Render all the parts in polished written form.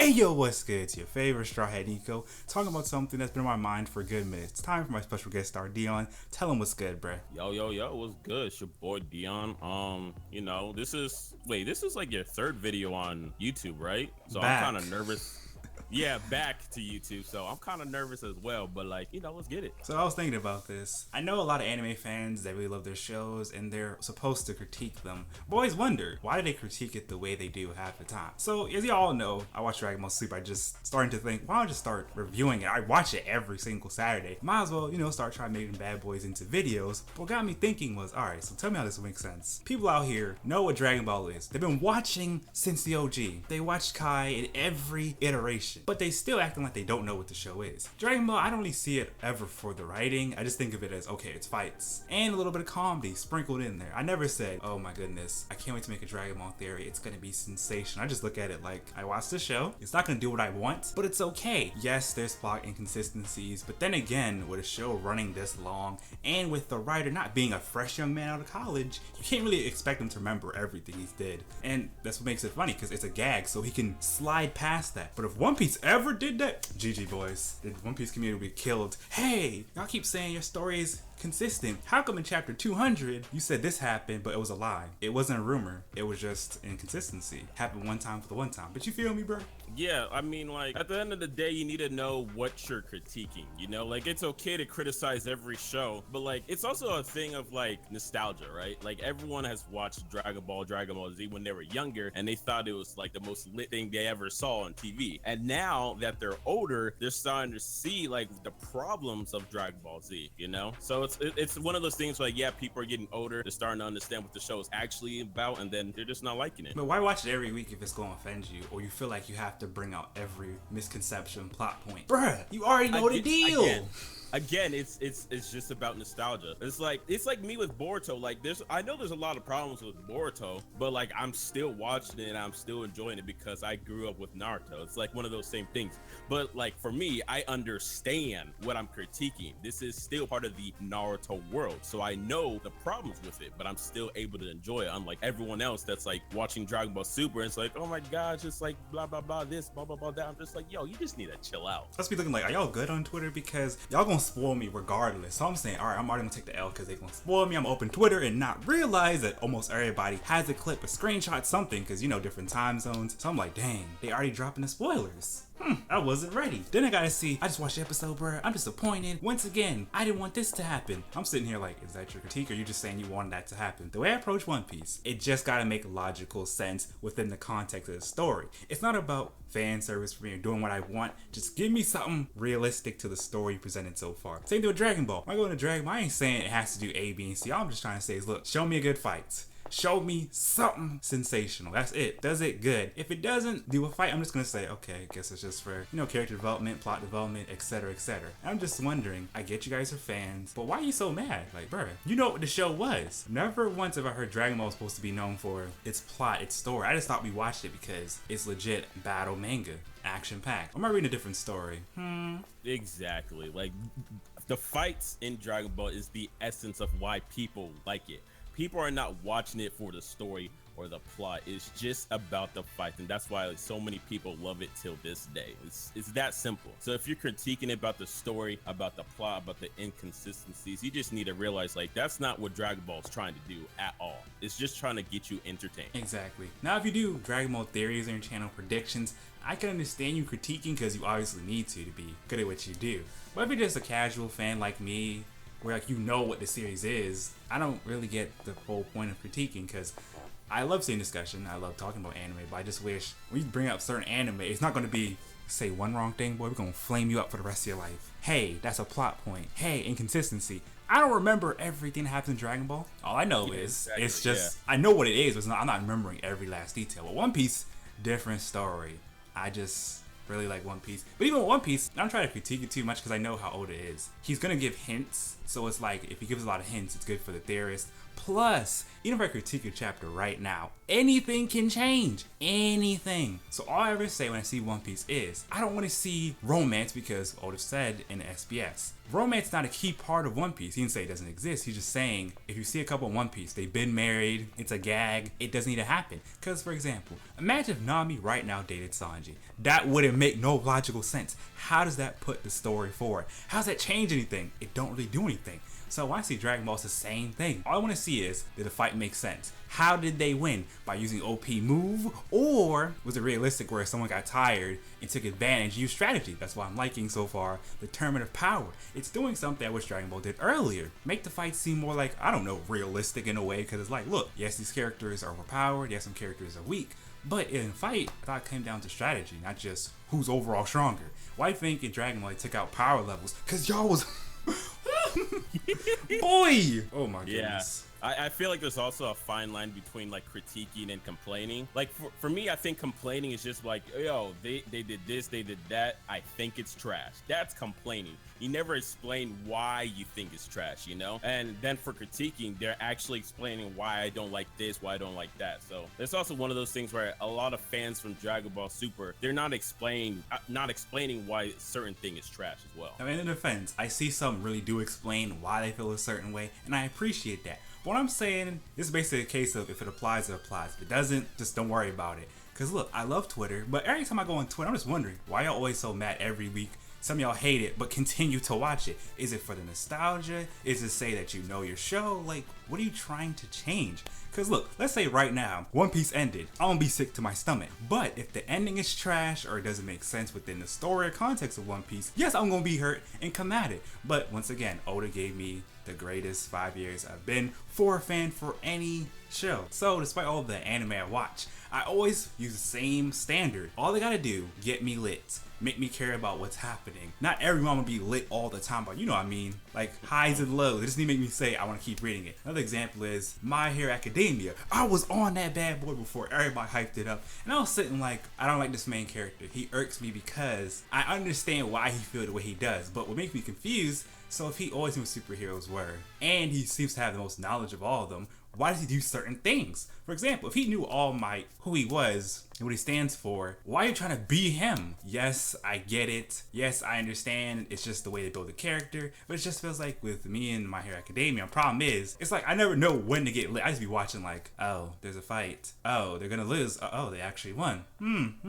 Hey yo, what's good? It's your favorite Straw Hat Nico, talking about something that's been on my mind for a good minute. It's time for my special guest star Dion. Tell him what's good, bruh. Yo, what's good? It's your boy Dion. This is like your third video on YouTube, right? So I'm kind Back. of nervous. Yeah, back to YouTube. So I'm kind of nervous as well, but let's get it. So I was thinking about this. I know a lot of anime fans that really love their shows and they're supposed to critique them. But I always wonder, why do they critique it the way they do half the time? So as you all know, I watch Dragon Ball Super. I just starting to think, why don't I just start reviewing it? I watch it every single Saturday. Might as well, start trying making bad boys into videos. What got me thinking was, alright, so tell me how this makes sense. People out here know what Dragon Ball is. They've been watching since the OG. They watched Kai in every iteration, but they still acting like they don't know what the show is. Dragon Ball, I don't really see it ever for the writing. I just think of it as, okay, it's fights and a little bit of comedy sprinkled in there. I never said, oh my goodness, I can't wait to make a Dragon Ball theory. It's gonna be sensational. I just look at it like, I watched the show. It's not gonna do what I want, but it's okay. Yes, there's plot inconsistencies, but then again, with a show running this long and with the writer not being a fresh young man out of college, you can't really expect him to remember everything he's did. And that's what makes it funny, because it's a gag, so he can slide past that. But if One Piece ever did that, GG boys, the One Piece community would be killed. Hey, y'all keep saying your story is consistent. How come in chapter 200 you said this happened, but it was a lie? It wasn't a rumor. It was just inconsistency. Happened one time for the one time. But you feel me, bro? Yeah, I mean, like, at the end of the day, you need to know what you're critiquing, Like, it's okay to criticize every show, but, like, it's also a thing of, like, nostalgia, right? Like, everyone has watched Dragon Ball Z when they were younger, and they thought it was, like, the most lit thing they ever saw on TV. And now that they're older, they're starting to see, like, the problems of Dragon Ball Z, So it's one of those things where, like, yeah, people are getting older, they're starting to understand what the show is actually about, and then they're just not liking it. But why watch it every week if it's going to offend you, or you feel like you have to bring out every misconception, plot point? Bruh, you already know the deal. Again, it's just about nostalgia. It's like me with Boruto. Like, I know there's a lot of problems with Boruto, but like I'm still watching it and I'm still enjoying it because I grew up with Naruto. It's like one of those same things. But like for me, I understand what I'm critiquing. This is still part of the Naruto world, so I know the problems with it, but I'm still able to enjoy it. Unlike everyone else that's like watching Dragon Ball Super and it's like, oh my gosh, it's like blah blah blah this, blah blah blah that. I'm just like, yo, you just need to chill out. Let's be looking like, are y'all good on Twitter? Because y'all gonna spoil me regardless. So I'm saying, alright, I'm already gonna take the L because they gonna spoil me. I'm gonna open Twitter and not realize that almost everybody has a clip, a screenshot, something, because different time zones. So I'm like, dang, they already dropping the spoilers. I wasn't ready. Then I gotta see, I just watched the episode, bro. I'm disappointed. Once again, I didn't want this to happen. I'm sitting here like, is that your critique, or you just saying you wanted that to happen? The way I approach One Piece, it just gotta make logical sense within the context of the story. It's not about fan service for me or doing what I want. Just give me something realistic to the story presented so far. Same thing with Dragon Ball. When I go into Dragon Ball, I ain't saying it has to do A, B, and C. All I'm just trying to say is, look, show me a good fight. Show me something sensational. That's it. Does it good. If it doesn't do a fight, I'm just gonna say, okay, I guess it's just for, character development, plot development, etc., etc. I'm just wondering, I get you guys are fans, but why are you so mad? Like, bruh, you know what the show was. Never once have I heard Dragon Ball was supposed to be known for its plot, its story. I just thought we watched it because it's legit battle manga, action-packed. Am I reading a different story? Exactly. Like, the fights in Dragon Ball is the essence of why people like it. People are not watching it for the story or the plot. It's just about the fight, and that's why so many people love it till this day. It's that simple. So if you're critiquing about the story, about the plot, about the inconsistencies, you just need to realize, like, that's not what Dragon Ball is trying to do at all. It's just trying to get you entertained. Exactly. Now, if you do Dragon Ball theories on your channel, predictions, I can understand you critiquing because you obviously need to be good at what you do. But if you're just a casual fan like me, where like what the series is, I don't really get the whole point of critiquing, because I love seeing discussion, I love talking about anime, but I just wish when you bring up certain anime, it's not going to be, say one wrong thing, boy, we're going to flame you up for the rest of your life. Hey, that's a plot point. Hey, inconsistency. I don't remember everything that happens in Dragon Ball. All I know is, exactly, it's just, I know what it is, but I'm not remembering every last detail. But One Piece, different story. I just really like One Piece. But even with One Piece, I don't try to critique it too much because I know how old it is. He's gonna give hints So it's like, if he gives a lot of hints, it's good for the theorist. Plus, even if I critique a chapter right now, anything can change. Anything. So all I ever say when I see One Piece is, I don't want to see romance because Oda said in the SBS, romance is not a key part of One Piece. He didn't say it doesn't exist. He's just saying, if you see a couple in One Piece, they've been married, it's a gag, it doesn't need to happen. Because, for example, imagine if Nami right now dated Sanji. That wouldn't make no logical sense. How does that put the story forward? How does that change anything? It don't really do anything. So when I see Dragon Ball, it's the same thing. All I want to see is, did the fight make sense? How did they win? By using OP move? Or was it realistic where someone got tired and took advantage, used strategy? That's why I'm liking so far the Tournament of Power. It's doing something I wish Dragon Ball did earlier. Make the fight seem more like, I don't know, realistic in a way, because it's like, look, yes, these characters are overpowered, yes, some characters are weak, but in a fight, I thought it came down to strategy, not just who's overall stronger. Why do you think in Dragon Ball they took out power levels? Because y'all was... Boy! Oh my goodness. I feel like there's also a fine line between like critiquing and complaining. Like for me, I think complaining is just like, yo, they did this, they did that, I think it's trash. That's complaining. You never explain why you think it's trash, you know? And then for critiquing, they're actually explaining why I don't like this, why I don't like that. So it's also one of those things where a lot of fans from Dragon Ball Super, they're not explaining why certain thing is trash as well. I mean, in defense, I see some really do explain why they feel a certain way, and I appreciate that. But what I'm saying is basically a case of, if it applies, it applies. If it doesn't, just don't worry about it. Because look, I love Twitter, but every time I go on Twitter, I'm just wondering, why y'all always so mad every week? Some of y'all hate it, but continue to watch it. Is it for the nostalgia? Is it say that you know your show? Like, what are you trying to change? Because look, let's say right now, One Piece ended. I'm gonna be sick to my stomach. But if the ending is trash or it doesn't make sense within the story or context of One Piece, yes, I'm gonna be hurt and come at it. But once again, Oda gave me the greatest 5 years I've been for a fan for any show. So despite all the anime I watch, I always use the same standard. All they gotta do, get me lit. Make me care about what's happening. Not everyone will be lit all the time, but you know what I mean. Like highs and lows. They just need to make me say I want to keep reading it. Another example is My Hero Academia. I was on that bad boy before everybody hyped it up. And I was sitting like, I don't like this main character. He irks me because I understand why he feels the way he does. But what makes me confused, so if he always knew what superheroes were, and he seems to have the most knowledge of all of them, why does he do certain things? For example, if he knew All Might, who he was, and what he stands for, why are you trying to be him? Yes, I get it. Yes, I understand. It's just the way they build the character. But it just feels like with me and My Hero Academia, the problem is, it's like I never know when to get lit. I just be watching like, oh, there's a fight. Oh, they're gonna lose. Oh, they actually won.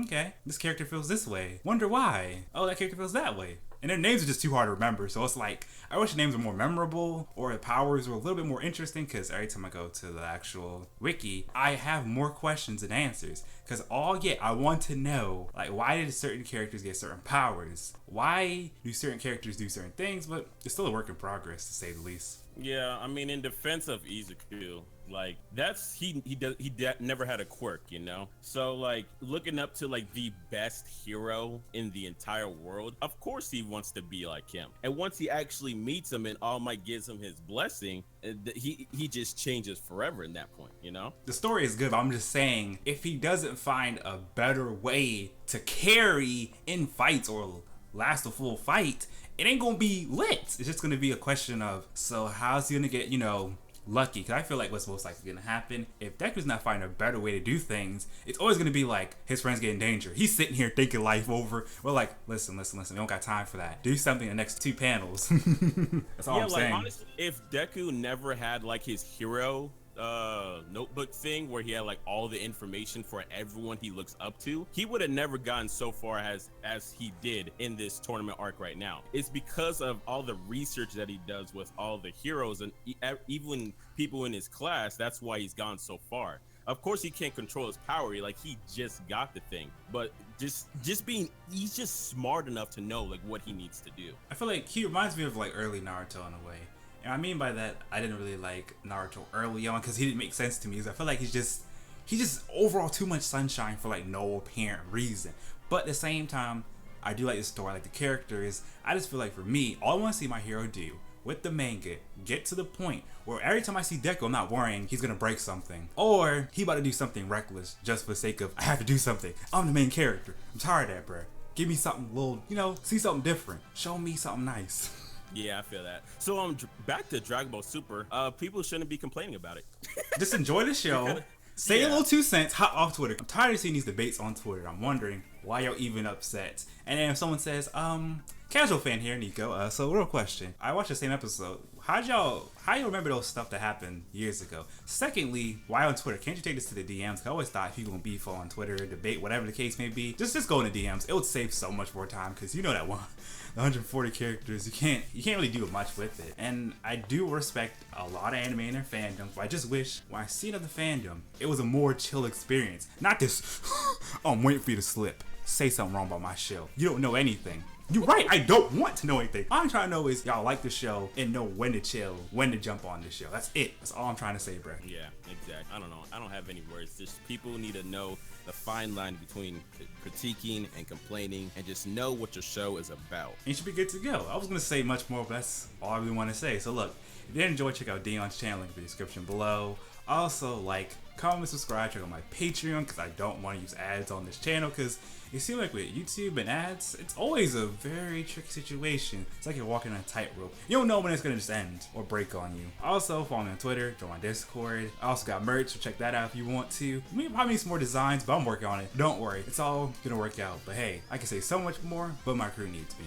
Okay. This character feels this way. Wonder why. Oh, that character feels that way. And their names are just too hard to remember. So it's like, I wish the names were more memorable or the powers were a little bit more interesting, because every time I go to the actual wiki, I have more questions than answers. Because I want to know, like, why did certain characters get certain powers? Why do certain characters do certain things? But it's still a work in progress, to say the least. Yeah, I mean, in defense of Izuku, like he never had a quirk, you know. So like looking up to like the best hero in the entire world, of course he wants to be like him. And once he actually meets him and All Might gives him his blessing, he just changes forever in that point, you know. The story is good, but I'm just saying, if he doesn't find a better way to carry in fights or last a full fight, it ain't gonna be lit. It's just gonna be a question of, so how's he gonna get, lucky? Because I feel like what's most likely gonna happen, if Deku's not finding a better way to do things, it's always gonna be like his friends get in danger. He's sitting here thinking life over. We're like, listen, we don't got time for that. Do something in the next 2 panels. That's all I'm saying. Honestly, if Deku never had like his hero notebook thing where he had like all the information for everyone he looks up to, he would have never gotten so far as he did in this tournament arc right now. It's because of all the research that he does with all the heroes and even people in his class. That's why he's gone so far. Of course he can't control his power, like he just got the thing, but he's just smart enough to know like what he needs to do. I feel like he reminds me of like early Naruto in a way. And I mean by that, I didn't really like Naruto early on because he didn't make sense to me. Because I feel like he's just overall too much sunshine for like no apparent reason. But at the same time, I do like the story, I like the characters. I just feel like for me, all I want to see my hero do with the manga, get to the point where every time I see Deku, I'm not worrying he's gonna break something or he about to do something reckless just for the sake of I have to do something. I'm the main character. I'm tired of that, bro. Give me something little, see something different. Show me something nice. Yeah, I feel that. So back to Dragon Ball Super. People shouldn't be complaining about it. Just enjoy the show. Say a Yeah. little 2 cents, hot off Twitter. I'm tired of seeing these debates on Twitter. I'm wondering why y'all even upset. And then if someone says, casual fan here, Nico. So real question. I watched the same episode. How y'all remember those stuff that happened years ago? Secondly, why on Twitter? Can't you take this to the DMs? I always thought if you gonna beef on Twitter, debate, whatever the case may be, just go in the DMs. It would save so much more time because you know that one. The 140 characters, you can't really do much with it. And I do respect a lot of anime in their fandoms, but I just wish when I see another fandom, it was a more chill experience. Not this, oh, I'm waiting for you to slip. Say something wrong about my show. You don't know anything. You're right, I don't want to know anything. All I'm trying to know is y'all like the show and know when to chill, when to jump on the show. That's it. That's all I'm trying to say, bro. Yeah, exactly. I don't know. I don't have any words. Just people need to know the fine line between critiquing and complaining, and just know what your show is about. And you should be good to go. I was gonna say much more, but that's all I really want to say. So look, if you did enjoy, check out Dion's channel, link in the description below. Also, like, comment, subscribe, check out my Patreon, because I don't want to use ads on this channel, because it seems like with YouTube and ads, it's always a very tricky situation. It's like you're walking on a tightrope. You don't know when it's going to just end or break on you. Also, follow me on Twitter, join my Discord. I also got merch, so check that out if you want to. We probably need some more designs, but I'm working on it. Don't worry, it's all going to work out. But hey, I can say so much more, but my crew needs me.